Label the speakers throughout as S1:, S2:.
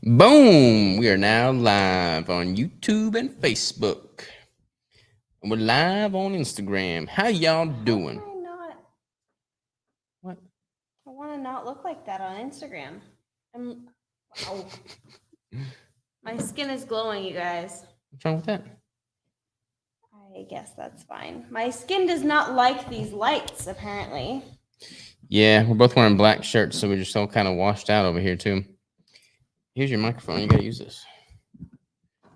S1: Boom! We are now live on YouTube and Facebook. And we're live on Instagram. How y'all doing?
S2: How can I not?
S1: What?
S2: I want to not look like that on Instagram. Wow. My skin is glowing, you guys.
S1: What's wrong with that?
S2: I guess that's fine. My skin does not like these lights, apparently.
S1: Yeah, we're both wearing black shirts, so we're just all kind of washed out over here, too. Here's your microphone. You got to use this.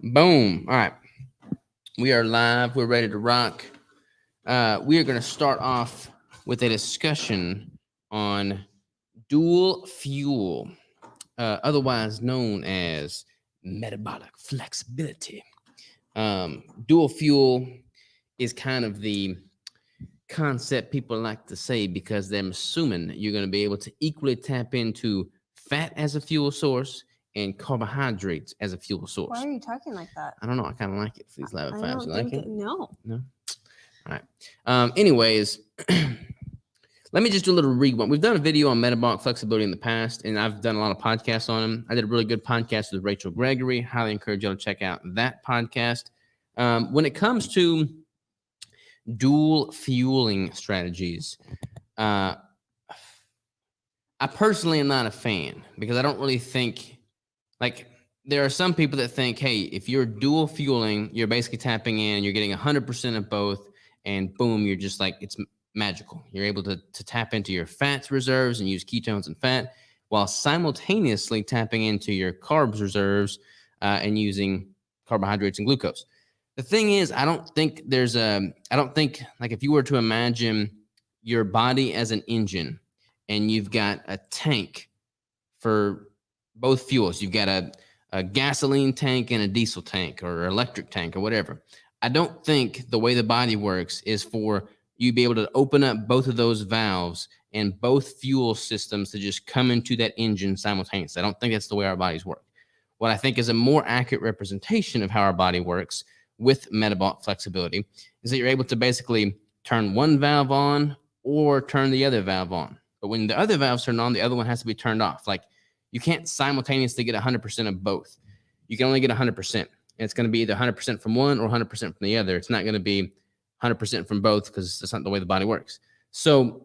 S1: Boom. All right. We are live. We're ready to rock. We are going to start off with a discussion on dual fuel, otherwise known as metabolic flexibility. Dual fuel is kind of the concept people like to say because they're assuming you're going to be able to equally tap into fat as a fuel source and carbohydrates as a fuel source.
S2: Why are you talking like that?
S1: I don't know. I kind of like it for these live fives. You like it?
S2: No.
S1: No? All right. Anyways, let me just do a little rewind. We've done a video on metabolic flexibility in the past, and I've done a lot of podcasts on them. I did a really good podcast with Rachel Gregory. Highly encourage you to check out that podcast. When it comes to dual fueling strategies, I personally am not a fan because I don't really think, like, there are some people that think, hey, if you're dual fueling, you're basically tapping in, you're getting 100% of both, and boom, you're just like, it's magical. You're able to tap into your fats reserves and use ketones and fat while simultaneously tapping into your carbs reserves and using carbohydrates and glucose. The thing is, I don't think like if you were to imagine your body as an engine and you've got a tank for both fuels, you've got a gasoline tank and a diesel tank or electric tank or whatever. I don't think the way the body works is for you be able to open up both of those valves and both fuel systems to just come into that engine simultaneously. I don't think that's the way our bodies work. What I think is a more accurate representation of how our body works with metabolic flexibility is that you're able to basically turn one valve on or turn the other valve on. But when the other valves turn on, the other one has to be turned off. Like, you can't simultaneously get 100% of both. You can only get 100%. And it's going to be either 100% from one or 100% from the other. It's not going to be 100% from both because that's not the way the body works. So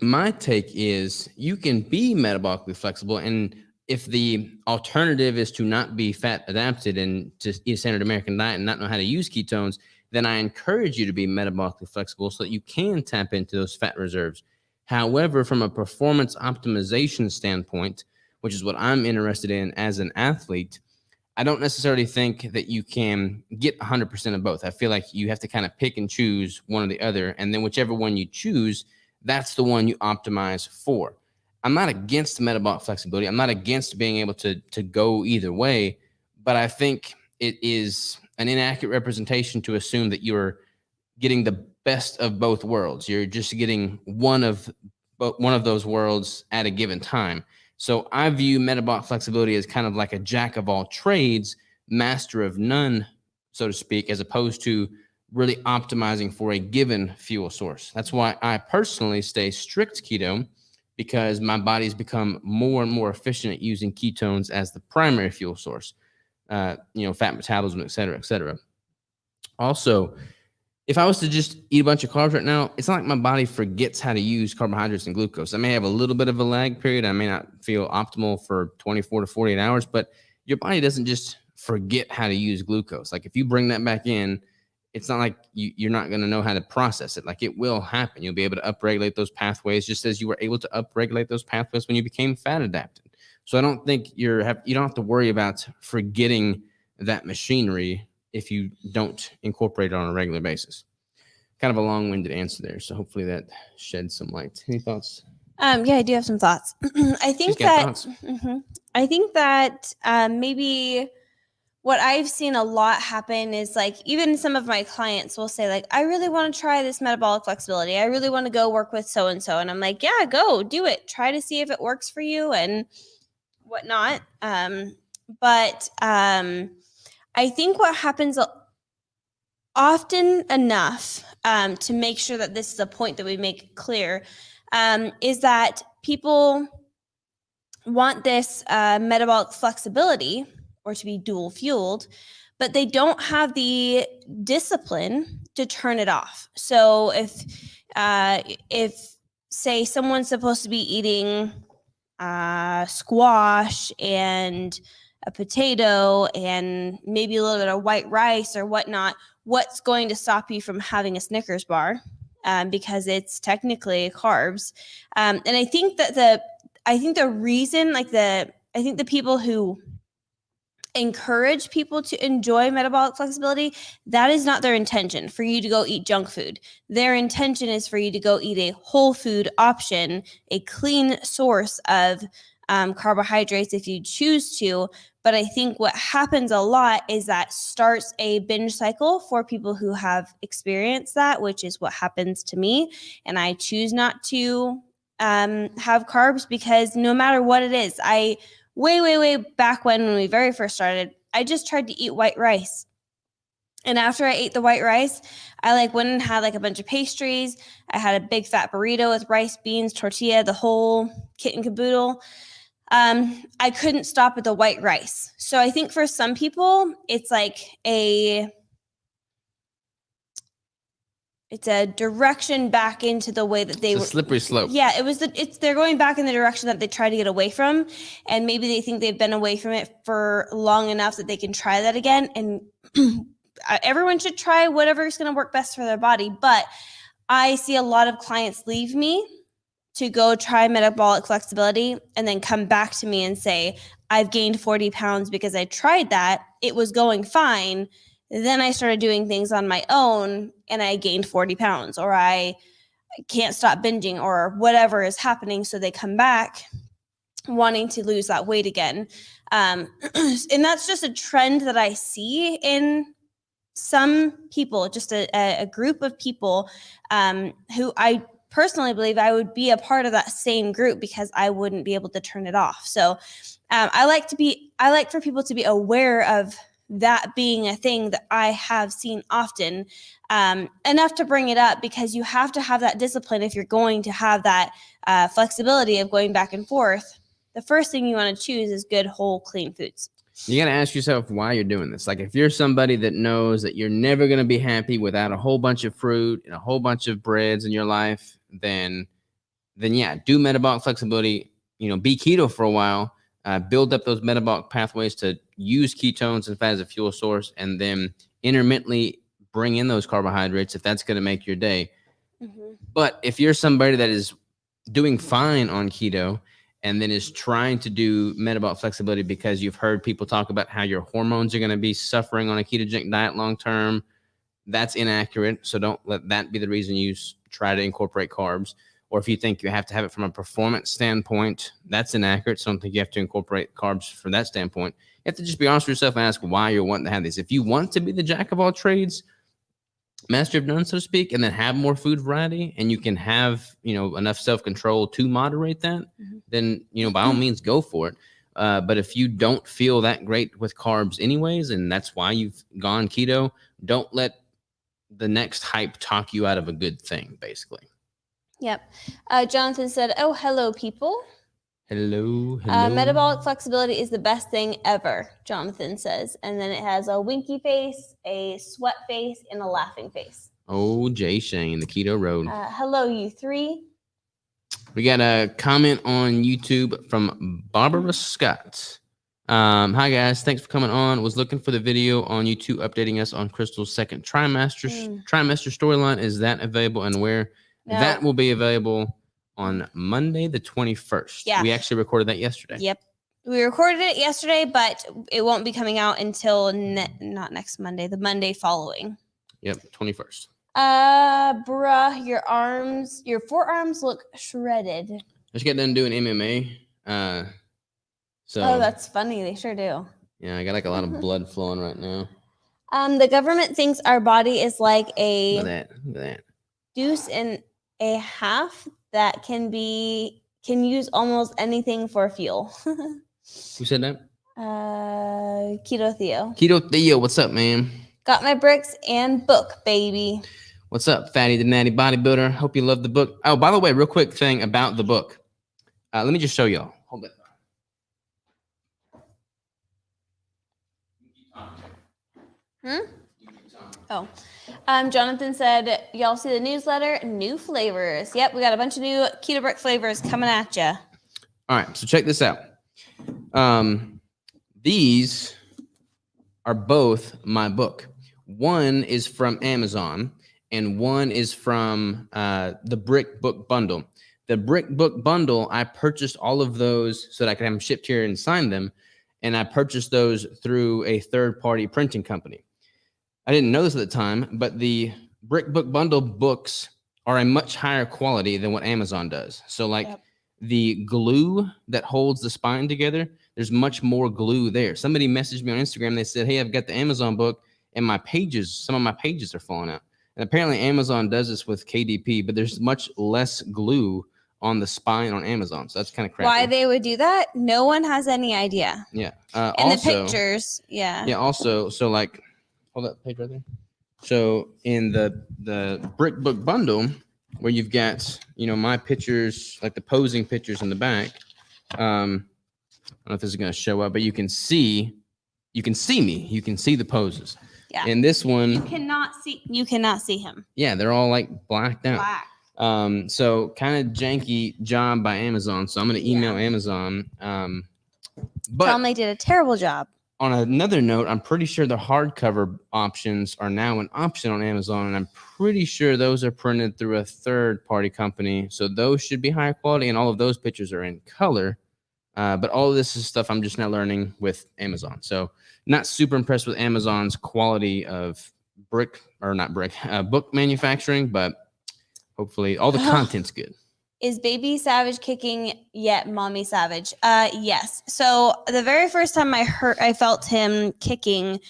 S1: my take is you can be metabolically flexible, and if the alternative is to not be fat adapted and to eat a standard American diet and not know how to use ketones, then I encourage you to be metabolically flexible so that you can tap into those fat reserves. However, from a performance optimization standpoint, which is what I'm interested in as an athlete, I don't necessarily think that you can get 100% of both. I feel like you have to kind of pick and choose one or the other, and then whichever one you choose, that's the one you optimize for. I'm not against metabolic flexibility. I'm not against being able to go either way, but I think it is an inaccurate representation to assume that you're getting the best of both worlds. You're just getting one of those worlds at a given time. So I view metabolic flexibility as kind of like a jack of all trades, master of none, so to speak, as opposed to really optimizing for a given fuel source. That's why I personally stay strict keto, because my body's become more and more efficient at using ketones as the primary fuel source, fat metabolism, et cetera, et cetera. Also, if I was to just eat a bunch of carbs right now, it's not like my body forgets how to use carbohydrates and glucose. I may have a little bit of a lag period. I may not feel optimal for 24 to 48 hours, but your body doesn't just forget how to use glucose. Like, if you bring that back in, it's not like you're not going to know how to process it. Like, it will happen. You'll be able to upregulate those pathways just as you were able to upregulate those pathways when you became fat adapted. So I don't think you don't have to worry about forgetting that machinery if you don't incorporate it on a regular basis. Kind of a long-winded answer there, so hopefully that sheds some light. Any thoughts?
S2: Yeah, I do have some thoughts. I think that maybe what I've seen a lot happen is, like, even some of my clients will say, like, I really want to try this metabolic flexibility. I really want to go work with so-and-so. And I'm like, yeah, go do it. Try to see if it works for you and whatnot. But I think what happens often enough, to make sure that this is a point that we make clear, is that people want this metabolic flexibility or to be dual fueled, but they don't have the discipline to turn it off. So if say someone's supposed to be eating squash and a potato and maybe a little bit of white rice or whatnot, what's going to stop you from having a Snickers bar? Because it's technically carbs. And I think that the reason, I think the people who encourage people to enjoy metabolic flexibility, that is not their intention for you to go eat junk food. Their intention is for you to go eat a whole food option, a clean source of carbohydrates if you choose to. But I think what happens a lot is that starts a binge cycle for people who have experienced that, which is what happens to me. And I choose not to have carbs because no matter what it is, way back when we very first started, I just tried to eat white rice. And after I ate the white rice, I went and had a bunch of pastries. I had a big fat burrito with rice, beans, tortilla, the whole kit and caboodle. I couldn't stop at the white rice. So I think for some people, it's it's a direction back into the way that they were.
S1: It's a slippery slope.
S2: Yeah, they're going back in the direction that they try to get away from, and maybe they think they've been away from it for long enough that they can try that again. And everyone should try whatever is going to work best for their body. But I see a lot of clients leave me to go try metabolic flexibility and then come back to me and say, I've gained 40 pounds because I tried that. It was going fine. Then I started doing things on my own and I gained 40 pounds, or I can't stop binging, or whatever is happening. So they come back wanting to lose that weight again. And that's just a trend that I see in some people, just a group of people who I personally believe I would be a part of that same group because I wouldn't be able to turn it off. So I like for people to be aware of that being a thing that I have seen often, enough to bring it up, because you have to have that discipline if you're going to have that flexibility of going back and forth. The first thing you want to choose is good, whole, clean foods.
S1: You got to ask yourself why you're doing this. If you're somebody that knows that you're never going to be happy without a whole bunch of fruit and a whole bunch of breads in your life, then yeah, do metabolic flexibility, be keto for a while, build up those metabolic pathways to use ketones and fat as a fuel source, and then intermittently bring in those carbohydrates if that's going to make your day. Mm-hmm. But if you're somebody that is doing fine on keto and then is trying to do metabolic flexibility because you've heard people talk about how your hormones are going to be suffering on a ketogenic diet long term, that's inaccurate. So don't let that be the reason you try to incorporate carbs. Or if you think you have to have it from a performance standpoint, that's inaccurate. So I don't think you have to incorporate carbs from that standpoint. You have to just be honest with yourself and ask why you're wanting to have these. If you want to be the jack of all trades, master of none, so to speak, and then have more food variety, and you can have, enough self-control to moderate that, mm-hmm. then, by all means, go for it. But if you don't feel that great with carbs anyways, and that's why you've gone keto, don't let the next hype talk you out of a good thing, basically.
S2: Yep. Jonathan said, oh, hello, people.
S1: Hello.
S2: Metabolic flexibility is the best thing ever, Jonathan says. And then it has a winky face, a sweat face, and a laughing face.
S1: Oh, Jay Shane, the Keto Road.
S2: Hello, you three.
S1: We got a comment on YouTube from Barbara Scott. Hi, guys. Thanks for coming on. Was looking for the video on YouTube updating us on Crystal's second trimester storyline. Is that available, and where? No. That will be available on Monday, the 21st. Yeah. We actually recorded that yesterday.
S2: Yep. We recorded it yesterday, but it won't be coming out until not next Monday, the Monday following.
S1: Yep, 21st.
S2: Bruh, your forearms look shredded.
S1: I just got done doing MMA.
S2: Oh, that's funny. They sure do.
S1: Yeah, I got a lot of blood flowing right now.
S2: The government thinks our body is like a
S1: Look at that.
S2: deuce and a half that can use almost anything for fuel.
S1: Who said that?
S2: Keto Theo.
S1: Keto Theo, what's up, man?
S2: Got my bricks and book, baby.
S1: What's up, Fatty the Natty Bodybuilder? Hope you love the book. Oh, by the way, real quick thing about the book. Let me just show y'all. Hold it.
S2: Oh, Jonathan said, y'all see the newsletter? New flavors. Yep, we got a bunch of new keto brick flavors coming at you.
S1: All right, so check this out. These are both my book. One is from Amazon, and one is from the Brick Book Bundle. The Brick Book Bundle, I purchased all of those so that I could have them shipped here and sign them, and I purchased those through a third-party printing company. I didn't know this at the time, but the Brick Book Bundle books are a much higher quality than what Amazon does. So like the glue that holds the spine together, there's much more glue there. Somebody messaged me on Instagram. They said, hey, I've got the Amazon book and my pages, some of my pages are falling out. And apparently Amazon does this with KDP, but there's much less glue on the spine on Amazon. So that's kind of crappy.
S2: Why they would do that? No one has any idea.
S1: Yeah.
S2: And
S1: also,
S2: the pictures. Yeah.
S1: Yeah. Also, so like, hold that page right there. So in the Brick Book Bundle, where you've got, my pictures, like the posing pictures in the back. I don't know if this is going to show up, but you can see me. You can see the poses.
S2: Yeah.
S1: In this one,
S2: you cannot see him.
S1: Yeah, they're all like blacked out.
S2: Black.
S1: So kind of janky job by Amazon. So I'm going to email Amazon. But
S2: tell them they did a terrible job.
S1: On another note, I'm pretty sure the hardcover options are now an option on Amazon, and I'm pretty sure those are printed through a third-party company. So those should be higher quality, and all of those pictures are in color. But all of this is stuff I'm just now learning with Amazon. So not super impressed with Amazon's quality of book manufacturing, but hopefully all the content's good.
S2: Is baby savage kicking yet, mommy savage? Yes. So the very first time I felt him kicking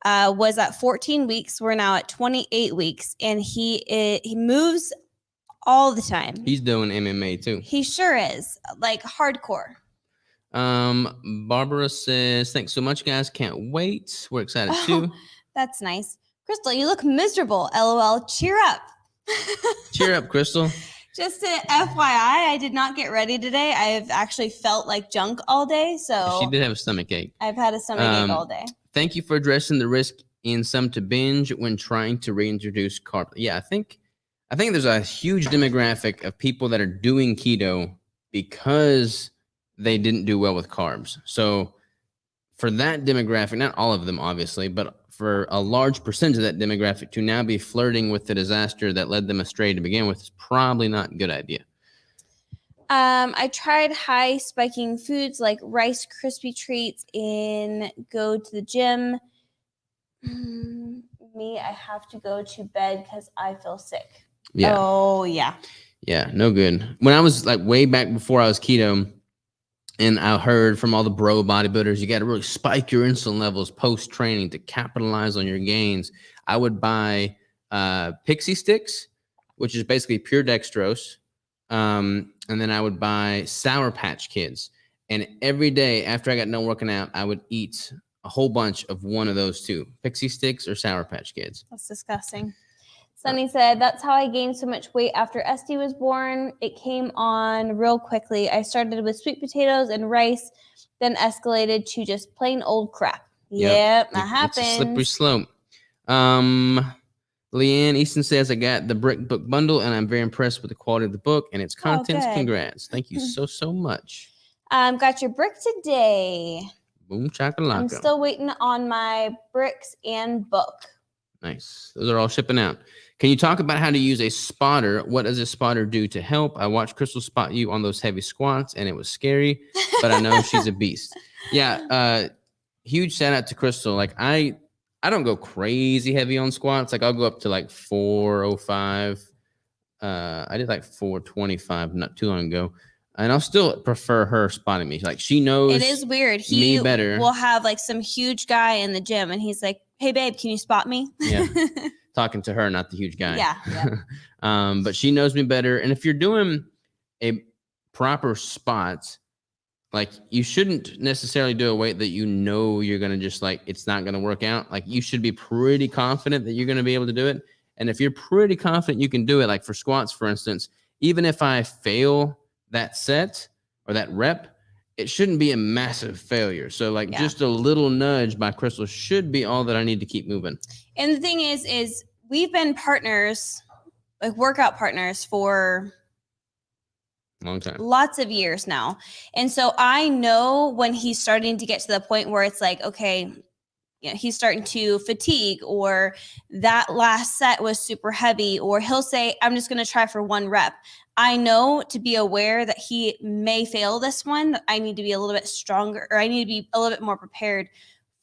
S2: was at 14 weeks. We're now at 28 weeks, and he moves all the time.
S1: He's doing MMA too.
S2: He sure is, like hardcore.
S1: Barbara says, thanks so much, guys. Can't wait. We're excited too.
S2: That's nice. Crystal, you look miserable. LOL. Cheer up.
S1: Cheer up, Crystal.
S2: Just an FYI, I did not get ready today. I've actually felt like junk all day. So
S1: she did have a stomach ache.
S2: I've had a stomach ache all day.
S1: Thank you for addressing the risk in some to binge when trying to reintroduce carb. Yeah, I think there's a huge demographic of people that are doing keto because they didn't do well with carbs. So for that demographic, not all of them, obviously, but for a large percentage of that demographic to now be flirting with the disaster that led them astray to begin with is probably not a good idea.
S2: I tried high spiking foods like Rice Krispie treats and go to the gym. Me, I have to go to bed because I feel sick.
S1: Yeah.
S2: Oh, yeah.
S1: Yeah, no good. When I was like way back before I was keto, and I heard from all the bro bodybuilders, you got to really spike your insulin levels post-training to capitalize on your gains. I would buy Pixie Sticks, which is basically pure dextrose. And then I would buy Sour Patch Kids. And every day after I got done working out, I would eat a whole bunch of one of those two, Pixie Sticks or Sour Patch Kids.
S2: That's disgusting. Sunny said, that's how I gained so much weight after Esty was born. It came on real quickly. I started with sweet potatoes and rice, then escalated to just plain old crap. Yep, that happens.
S1: It's a slippery slope. Leanne Easton says, I got the Brick Book Bundle, and I'm very impressed with the quality of the book and its contents. Congrats. Thank you so much.
S2: Got your brick today.
S1: Boom chakalaka.
S2: I'm still waiting on my bricks and book.
S1: Nice. Those are all shipping out. Can you talk about how to use a spotter? What does a spotter do to help? I watched Crystal spot you on those heavy squats, and it was scary, but I know she's a beast. Yeah, huge shout out to Crystal. Like I don't go crazy heavy on squats. Like I'll go up to like 405. I did like 425 not too long ago. And I'll still prefer her spotting me. Like she knows
S2: it is weird.
S1: Me better.
S2: Will have like some huge guy in the gym, and he's like, "Hey, babe, can you spot me?"
S1: Yeah, talking to her, not the huge guy.
S2: Yeah.
S1: But she knows me better. And if you're doing a proper spot, like you shouldn't necessarily do a weight that you know you're gonna just like it's not gonna work out. Like you should be pretty confident that you're gonna be able to do it. And if you're pretty confident you can do it, like for squats, for instance, even if I fail that set or that rep, it shouldn't be a massive failure. So like
S2: Yeah.
S1: just a little nudge by Crystal should be all that I need to keep moving.
S2: And the thing is we've been partners, like workout partners for
S1: Long time.
S2: lots of years now. And so I know when he's starting to get to the point where it's like, okay, you know, he's starting to fatigue, or that last set was super heavy, or he'll say, I'm just going to try for 1 rep. I know to be aware that he may fail this one. I need to be a little bit stronger, or I need to be a little bit more prepared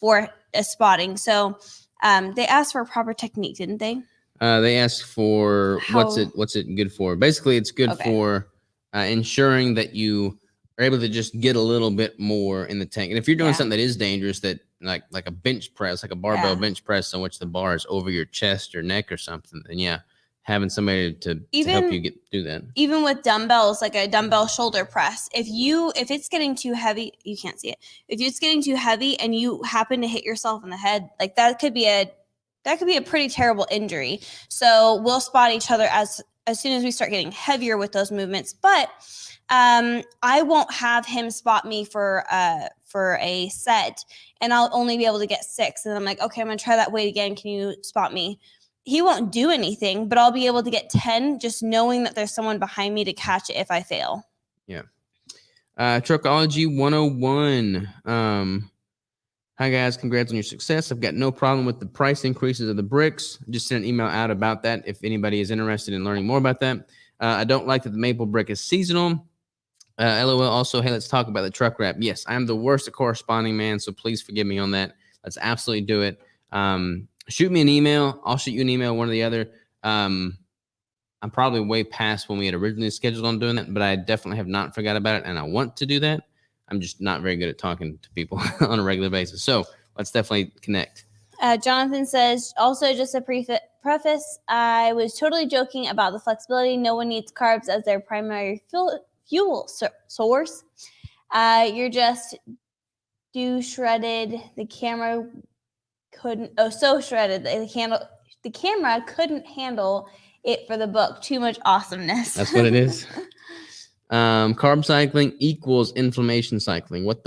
S2: for a spotting. So they asked for a proper technique, didn't they?
S1: They asked for what's it good for? Basically, it's good for ensuring that you are able to just get a little bit more in the tank. And if you're doing something that is dangerous, that like a bench press, like a barbell bench press, on which the bar is over your chest or neck or something, then having somebody to help you do that. Even
S2: with dumbbells, like a dumbbell shoulder press, if it's getting too heavy, you can't see it. If it's getting too heavy and you happen to hit yourself in the head, like that could be a pretty terrible injury. So we'll spot each other as soon as we start getting heavier with those movements. But I won't have him spot me for a set, and I'll only be able to get 6. And I'm like, okay, I'm going to try that weight again. Can you spot me? He won't do anything, but I'll be able to get 10 just knowing that there's someone behind me to catch it if I fail.
S1: Yeah. Truckology 101. Hi guys, congrats on your success. I've got no problem with the price increases of the bricks. Just sent an email out about that if anybody is interested in learning more about that. I don't like that the maple brick is seasonal. LOL. Also, hey, let's talk about the truck wrap. Yes, I am the worst at corresponding, man, so please forgive me on that. Let's absolutely do it. Shoot me an email. I'll shoot you an email, one or the other. I'm probably way past when we had originally scheduled on doing that, but I definitely have not forgot about it, and I want to do that. I'm just not very good at talking to people on a regular basis. So let's definitely connect.
S2: Jonathan says, also just a preface, I was totally joking about the flexibility. No one needs carbs as their primary fuel source. You're just shredded. The camera couldn't. Oh, so shredded. The camera couldn't handle it for the book. Too much awesomeness.
S1: That's what it is. Carb cycling equals inflammation cycling. What?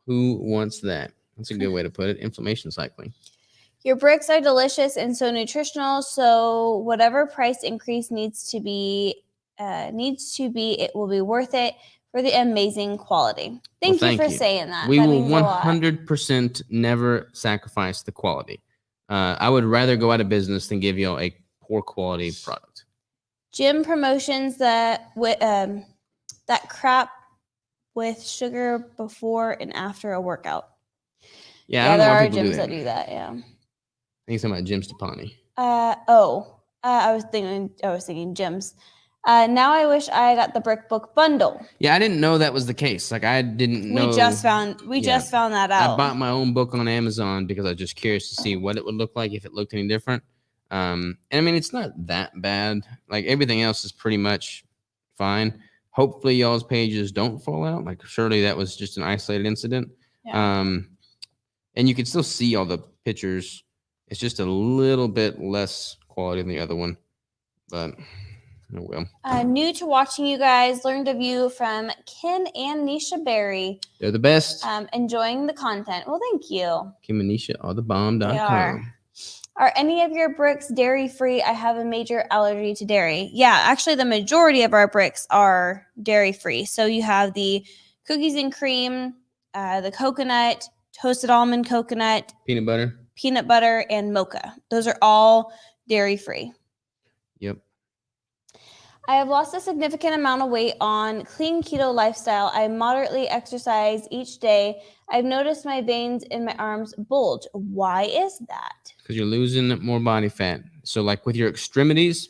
S1: Who wants that? That's a good way to put it. Inflammation cycling.
S2: Your bricks are delicious and so nutritional. So whatever price increase needs to be, it will be worth it for the amazing quality. Thank you for saying that.
S1: We will 100% never sacrifice the quality. I would rather go out of business than give you a poor quality product.
S2: Gym promotions that crap with sugar before and after a workout.
S1: Yeah,
S2: there are gyms that do that. Yeah.
S1: I think it's talking about Jim Stepani.
S2: I was thinking gyms. Now I wish I got the brick book bundle.
S1: Yeah, I didn't know that was the case. Like I didn't know.
S2: We just found that out.
S1: I bought my own book on Amazon because I was just curious to see what it would look like if it looked any different. And I mean, it's not that bad. Like everything else is pretty much fine. Hopefully y'all's pages don't fall out. Like surely that was just an isolated incident. Yeah. And you can still see all the pictures. It's just a little bit less quality than the other one, but oh well.
S2: New to watching you guys, learned of you from Kim and Nisha Berry.
S1: They're the best.
S2: Enjoying the content. Well, thank you.
S1: Kim and Nisha are the bomb.com.
S2: Are any of your bricks dairy-free? I have a major allergy to dairy. Yeah, actually the majority of our bricks are dairy-free. So you have the cookies and cream, the coconut, toasted almond coconut,
S1: peanut butter,
S2: and mocha. Those are all dairy-free.
S1: Yep.
S2: I have lost a significant amount of weight on clean keto lifestyle. I moderately exercise each day. I've noticed my veins in my arms bulge. Why is that?
S1: Because you're losing more body fat. So like with your extremities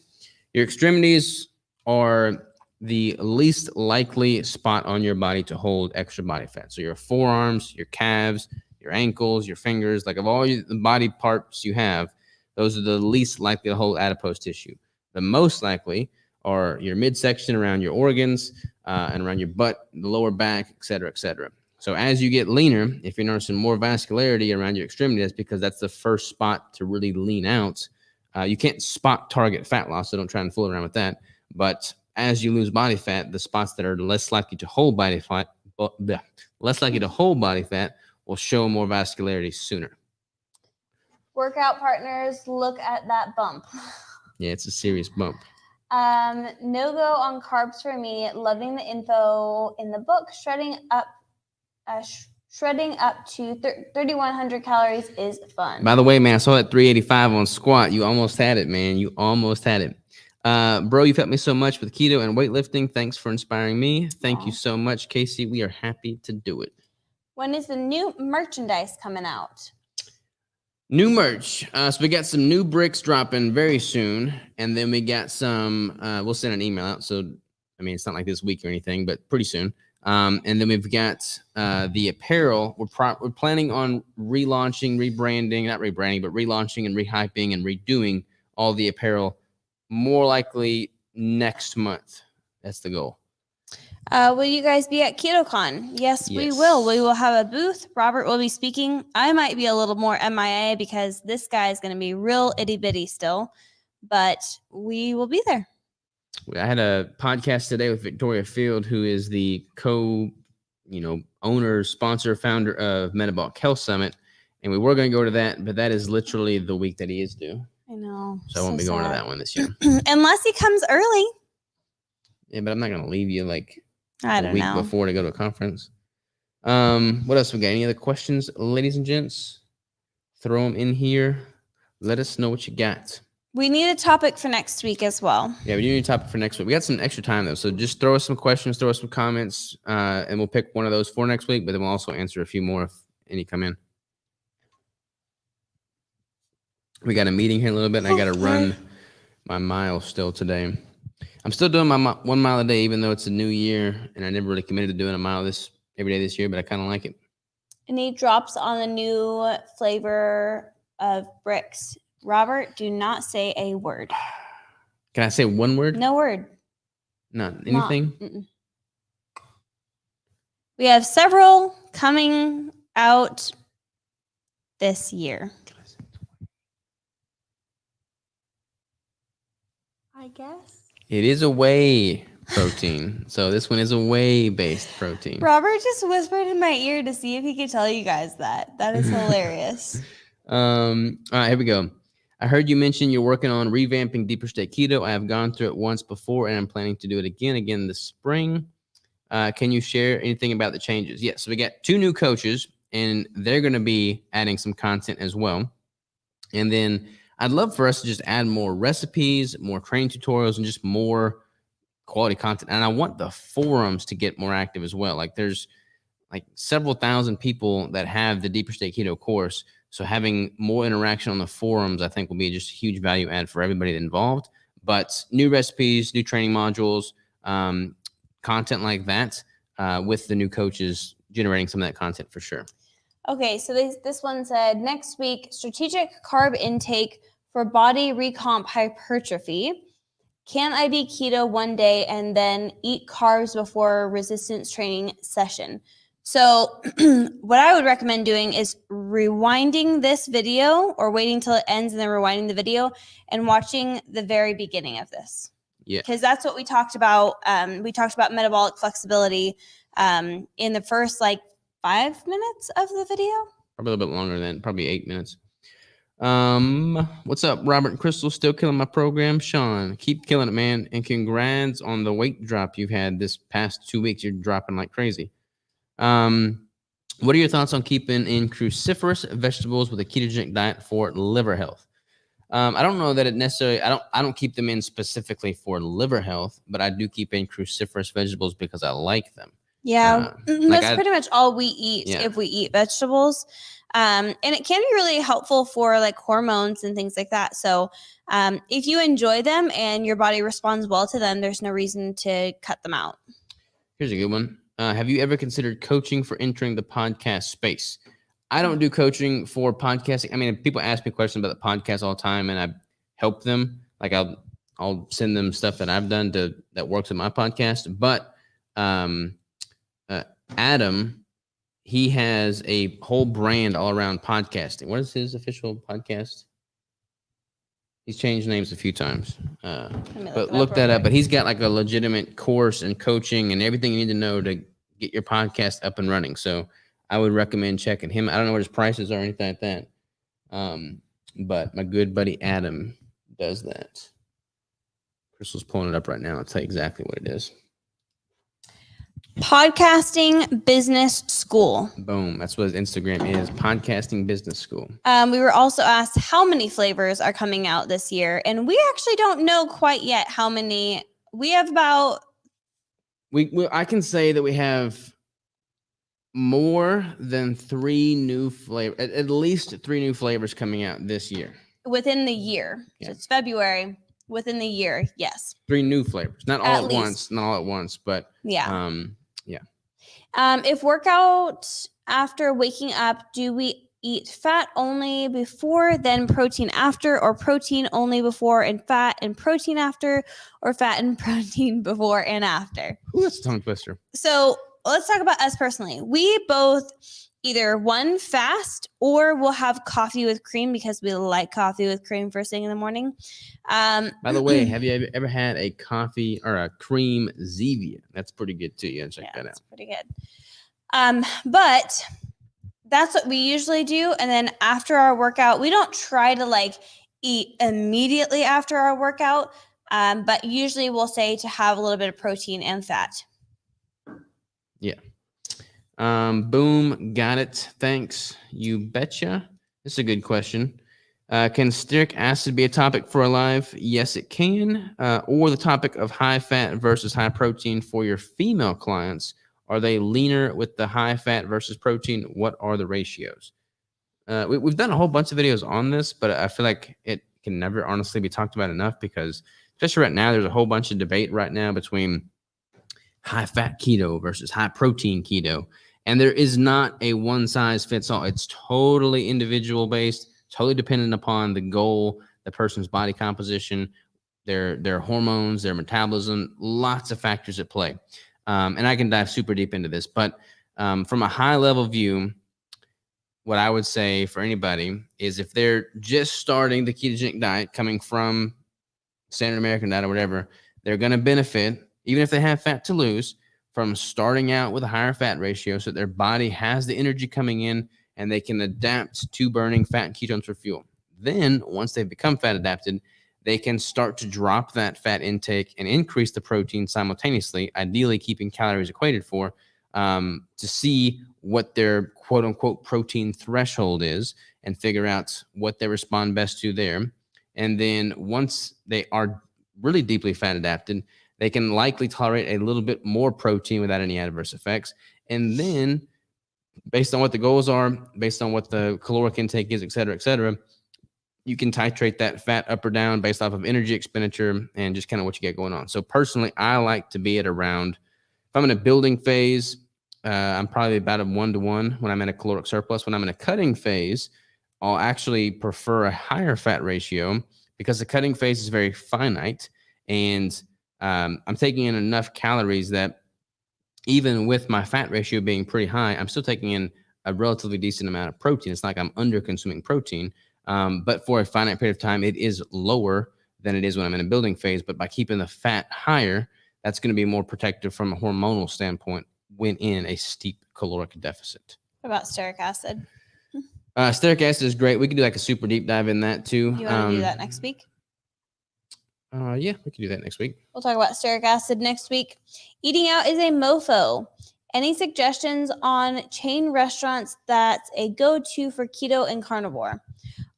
S1: are the least likely spot on your body to hold extra body fat. So your forearms, your calves, your ankles, your fingers, like of all the body parts you have, those are the least likely to hold adipose tissue. The most likely are your midsection around your organs and around your butt, the lower back, et cetera, et cetera. So as you get leaner, if you're noticing more vascularity around your extremity, that's because that's the first spot to really lean out. You can't spot target fat loss, so don't try and fool around with that. But as you lose body fat, the spots that are less likely to hold body less likely to hold body fat, will show more vascularity sooner.
S2: Workout partners, look at that bump.
S1: Yeah, it's a serious bump.
S2: No go on carbs for me. Loving the info in the book. Shredding up to 3,100 calories is fun.
S1: By the way, man, I saw that 385 on squat. You almost had it, man. You almost had it. Bro, you've helped me so much with keto and weightlifting. Thanks for inspiring me. Thank you so much, Casey. We are happy to do it.
S2: When is the new merchandise coming out?
S1: New merch. So we got some new bricks dropping very soon. And then we got some, we'll send an email out. So, I mean, it's not like this week or anything, but pretty soon. And then we've got the apparel. We're planning on relaunching, not rebranding, but relaunching and rehyping and redoing all the apparel more likely next month. That's the goal.
S2: Will you guys be at KetoCon? Yes, we will. We will have a booth. Robert will be speaking. I might be a little more MIA because this guy is going to be real itty bitty still, but we will be there.
S1: I had a podcast today with Victoria Field, who is the owner, sponsor, founder of Metabolic Health Summit. And we were going to go to that, but that is literally the week that he is due.
S2: I know.
S1: So I won't be going to that one this year.
S2: Unless he comes early.
S1: Yeah, but I'm not going to leave you like
S2: a week
S1: before to go to a conference. What else we got? Any other questions, ladies and gents? Throw them in here. Let us know what you got.
S2: We need a topic for next week as well.
S1: Yeah, we do need a topic for next week. We got some extra time, though. So just throw us some questions, throw us some comments, and we'll pick one of those for next week. But then we'll also answer a few more if any come in. We got a meeting here in a little bit, and I got to run my mile still today. I'm still doing my 1 mile a day, even though it's a new year, and I never really committed to doing a mile every day this year, but I kind of like it.
S2: Any drops on the new flavor of bricks? Robert, do not say a word.
S1: Can I say one word?
S2: No word.
S1: Not anything?
S2: We have several coming out this year. I guess.
S1: It is a whey protein. So this one is a whey-based protein.
S2: Robert just whispered in my ear to see if he could tell you guys that. That is hilarious.
S1: All right, here we go. I heard you mention you're working on revamping Deeper State Keto. I have gone through it once before, and I'm planning to do it again this spring. Can you share anything about the changes? Yes, so we got 2 new coaches, and they're going to be adding some content as well. And then I'd love for us to just add more recipes, more training tutorials, and just more quality content. And I want the forums to get more active as well. Like there's like several thousand people that have the Deeper State Keto course. So having more interaction on the forums, I think will be just a huge value add for everybody involved. But new recipes, new training modules, content like that with the new coaches generating some of that content for sure.
S2: Okay, so this one said, next week, strategic carb intake for body recomp hypertrophy. Can I be keto one day and then eat carbs before resistance training session? So what I would recommend doing is rewinding this video or waiting till it ends and then rewinding the video and watching the very beginning of this.
S1: Yeah.
S2: Because that's what we talked about. We talked about metabolic flexibility in the first 5 minutes of the video.
S1: Probably a little bit longer than, probably 8 minutes. What's up, Robert and Crystal? Still killing my program. Sean, keep killing it, man. And congrats on the weight drop you've had this past 2 weeks. You're dropping like crazy. What are your thoughts on keeping in cruciferous vegetables with a ketogenic diet for liver health? I don't know that it necessarily, I don't keep them in specifically for liver health, but I do keep in cruciferous vegetables because I like them.
S2: Yeah, that's pretty much all we eat if we eat vegetables. And it can be really helpful for hormones and things like that. So if you enjoy them and your body responds well to them, there's no reason to cut them out.
S1: Here's a good one. Have you ever considered coaching for entering the podcast space? I don't do coaching for podcasting. I mean, people ask me questions about the podcast all the time, and I help them. I'll send them stuff that I've done that works with my podcast. But Adam, he has a whole brand all around podcasting. What is his official podcast? He's changed names a few times, but look that up. But he's got a legitimate course and coaching and everything you need to know to get your podcast up and running. So I would recommend checking him. I don't know what his prices are or anything like that. But my good buddy Adam does that. Crystal's pulling it up right now. I'll tell you exactly what it is.
S2: Podcasting Business School.
S1: Boom. That's what his Instagram is. Podcasting Business School.
S2: We were also asked how many flavors are coming out this year. And we actually don't know quite yet how many. We have about...
S1: I can say that we have more than 3 new flavors, at least 3 new flavors coming out this year.
S2: Within the year.
S1: Yeah.
S2: So it's February. Within the year, yes.
S1: 3 new flavors. Not all at once. Not all at once, but...
S2: Yeah.
S1: Yeah.
S2: If workout after waking up, do we eat fat only before, then protein after, or protein only before and fat and protein after, or fat and protein before and after?
S1: Ooh, that's a tongue twister.
S2: So let's talk about us personally. We both either one fast or we'll have coffee with cream because we like coffee with cream first thing in the morning.
S1: By the way, have you ever had a coffee or a cream Zevia? That's pretty good too. You gotta check that out.
S2: That's pretty good. But that's what we usually do. And then after our workout, we don't try to like eat immediately after our workout. But usually we'll say to have a little bit of protein and fat.
S1: Yeah. Boom. Got it. Thanks. You betcha. This is a good question. Can stearic acid be a topic for a live? Yes, it can. Or the topic of high fat versus high protein for your female clients. Are they leaner with the high fat versus protein? What are the ratios? We've done a whole bunch of videos on this, but I feel like it can never honestly be talked about enough because especially right now, there's a whole bunch of debate right now between high fat keto versus high protein keto. And there is not a one size fits all. It's totally individual based, totally dependent upon the goal, the person's body composition, their hormones, their metabolism, lots of factors at play. And I can dive super deep into this, but from a high level view, what I would say for anybody is if they're just starting the ketogenic diet coming from standard American diet or whatever, they're going to benefit, even if they have fat to lose, from starting out with a higher fat ratio so that their body has the energy coming in and they can adapt to burning fat and ketones for fuel. Then once they've become fat adapted, they can start to drop that fat intake and increase the protein simultaneously, ideally keeping calories equated for, to see what their quote unquote protein threshold is and figure out what they respond best to there. And then once they are really deeply fat adapted, they can likely tolerate a little bit more protein without any adverse effects. And then based on what the goals are, based on what the caloric intake is, et cetera, you can titrate that fat up or down based off of energy expenditure and just kind of what you get going on. So personally, I like to be at around, if I'm in a building phase, I'm probably about a 1-to-1 when I'm in a caloric surplus. When I'm in a cutting phase, I'll actually prefer a higher fat ratio because the cutting phase is very finite and I'm taking in enough calories that even with my fat ratio being pretty high, I'm still taking in a relatively decent amount of protein. It's like I'm under consuming protein. But for a finite period of time, it is lower than it is when I'm in a building phase. But by keeping the fat higher, that's going to be more protective from a hormonal standpoint when in a steep caloric deficit.
S2: What about stearic acid?
S1: Stearic acid is great. We could do like a super deep dive in that too.
S2: You want to do that next week?
S1: Yeah, we can do that next week.
S2: We'll talk about stearic acid next week. Eating out is a mofo. Any suggestions on chain restaurants that's a go-to for keto and carnivore?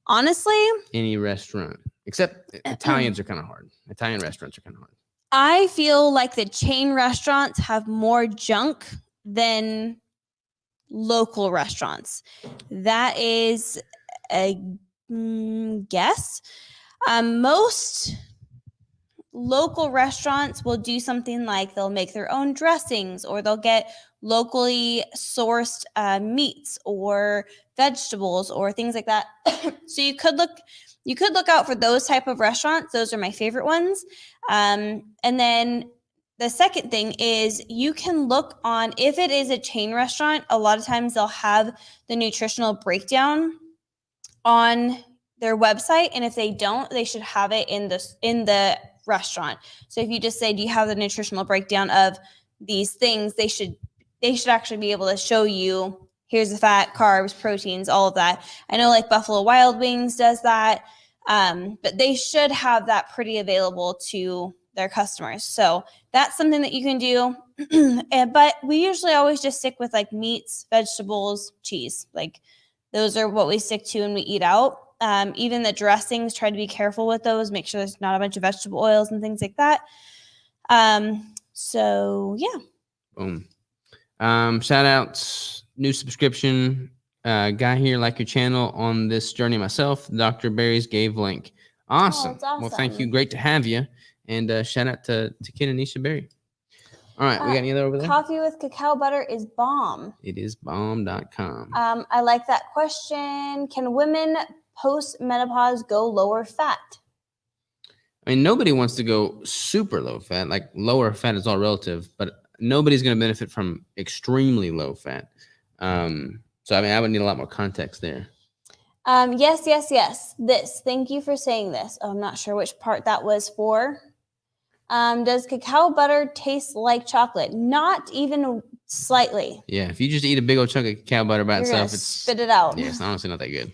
S2: Honestly,
S1: any restaurant except Italians are kind of hard. Italian restaurants are kind of hard.
S2: I feel like the chain restaurants have more junk than local restaurants. That is a guess. Most local restaurants will do something like they'll make their own dressings or they'll get locally sourced meats or vegetables or things like that. So you could look out for those type of restaurants. Those are my favorite ones. And then the second thing is you can look on, if it is a chain restaurant, a lot of times they'll have the nutritional breakdown on their website. And if they don't, they should have it in the restaurant. So if you just say, do you have the nutritional breakdown of these things? They they should actually be able to show you, here's the fat, carbs, proteins, all of that. I know like Buffalo Wild Wings does that, but they should have that pretty available to their customers. So that's something that you can do. But we usually always just stick with like meats, vegetables, cheese. Like those are what we stick to when we eat out. Even the dressings, try to be careful with those. Make sure there's not a bunch of vegetable oils and things like that. So yeah.
S1: Boom. Shout outs, new subscription guy here, like your channel on this journey myself. Dr. Barry's gave link. Awesome.
S2: that's awesome.
S1: Well, thank you. Great to have you. And shout out to Ken and Nisha Berry. All right, we got any other over there?
S2: Coffee with cacao butter is bomb.
S1: It is bomb.com.
S2: I like that question. Can women post-menopause go lower fat?
S1: I mean, nobody wants to go super low fat. Like lower fat is all relative, but nobody's going to benefit from extremely low fat. So, I mean, I would need a lot more context there.
S2: Yes. This. Thank you for saying this. Oh, I'm not sure which part that was for. Does cacao butter taste like chocolate? Not even slightly.
S1: Yeah, if you just eat a big old chunk of cacao butter by itself, it's
S2: spit it out.
S1: Yeah, it's honestly not that good.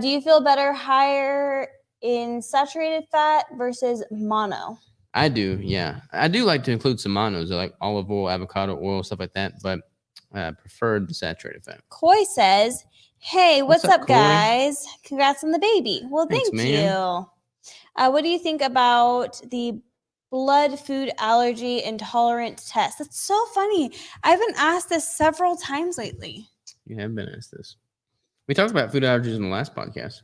S2: Do you feel better higher in saturated fat versus mono?
S1: I do, yeah. I do like to include some monos, like olive oil, avocado oil, stuff like that, but preferred the saturated fat.
S2: Coy says, hey, what's up,
S1: Coy?
S2: Guys? Congrats on the baby. Well,
S1: Thanks,
S2: thank
S1: man.
S2: you. What do you think about the blood food allergy intolerant test? That's so funny. I've been asked this several times lately.
S1: You have been asked this. We talked about food allergies in the last podcast.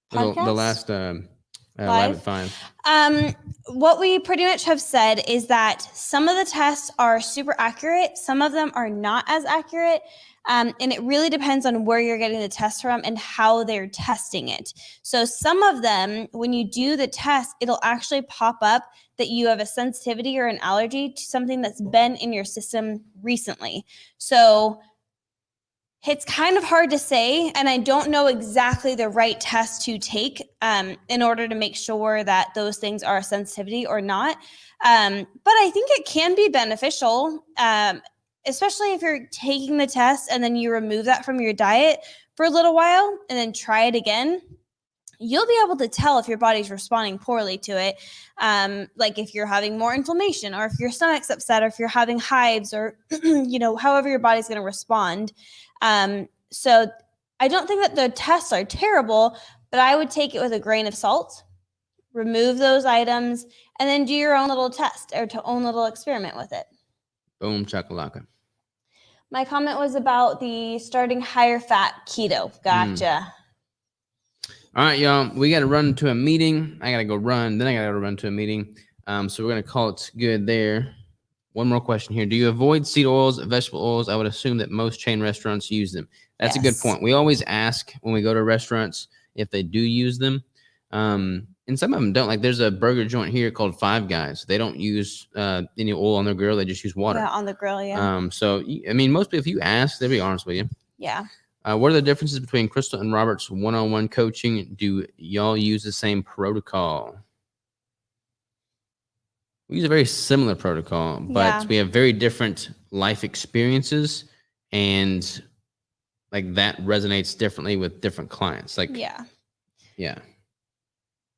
S1: The last Live at 5.
S2: What we pretty much have said is that some of the tests are super accurate. Some of them are not as accurate. And it really depends on where you're getting the test from and how they're testing it. So some of them, when you do the test, it'll actually pop up that you have a sensitivity or an allergy to something that's been in your system recently. So it's kind of hard to say, and I don't know exactly the right test to take in order to make sure that those things are a sensitivity or not. But I think it can be beneficial, especially if you're taking the test and then you remove that from your diet for a little while and then try it again. You'll be able to tell if your body's responding poorly to it. Like if you're having more inflammation or if your stomach's upset or if you're having hives or, however your body's going to respond. So I don't think that the tests are terrible, but I would take it with a grain of salt, remove those items, and then do your own little test or own little experiment with it.
S1: Boom, chakalaka.
S2: My comment was about the starting higher fat keto. Gotcha.
S1: All right, y'all. We got to run to a meeting. I got to go run. Then I got to run to a meeting. So we're going to call it good there. One more question here. Do you avoid seed oils, vegetable oils? I would assume that most chain restaurants use them. That's a good point. We always ask when we go to restaurants if they do use them. And some of them don't. Like there's a burger joint here called Five Guys. They don't use any oil on their grill. They just use water.
S2: Yeah, on the grill, yeah.
S1: So, I mean, most people, if you ask, they'll be honest with you.
S2: Yeah.
S1: What are the differences between Crystal and Robert's one-on-one coaching? Do y'all use the same protocol? We use a very similar protocol, but we have very different life experiences, and like that resonates differently with different clients. Like, yeah.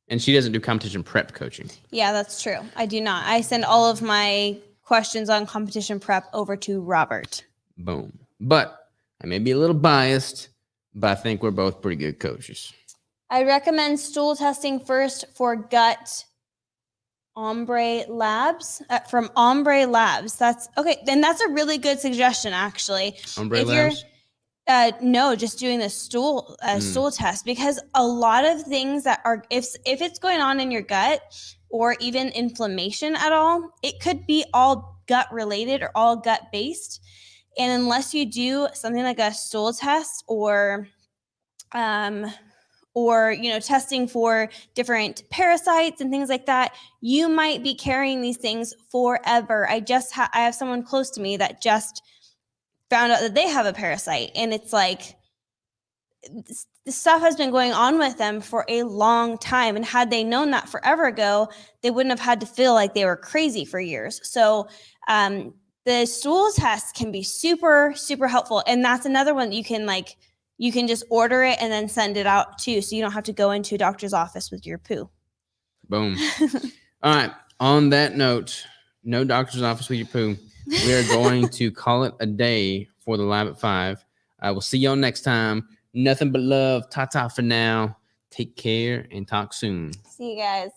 S1: And she doesn't do competition prep coaching. Yeah, that's true. I do not. I send all of my questions on competition prep over to Robert. Boom. But I may be a little biased, but I think we're both pretty good coaches. I recommend stool testing first for gut. Ombre Labs from Ombre Labs. That's okay. Then that's a really good suggestion, actually. Ombre Labs? No, just doing the stool test, because a lot of things that are, if it's going on in your gut or even inflammation at all, it could be all gut related or all gut based. And unless you do something like a stool test or testing for different parasites and things like that, you might be carrying these things forever. I have someone close to me that just found out that they have a parasite, and it's like this stuff has been going on with them for a long time. And had they known that forever ago, they wouldn't have had to feel like they were crazy for years. So the
S2: the stool test can be super, super helpful. And that's another one that you can just order it and then send it out too. So you don't have to go into a doctor's office with your poo.
S1: Boom. All right. On that note, no doctor's office with your poo. We are going to call it a day for the Live at 5. I will see y'all next time. Nothing but love. Ta-ta for now. Take care and talk soon.
S2: See you guys.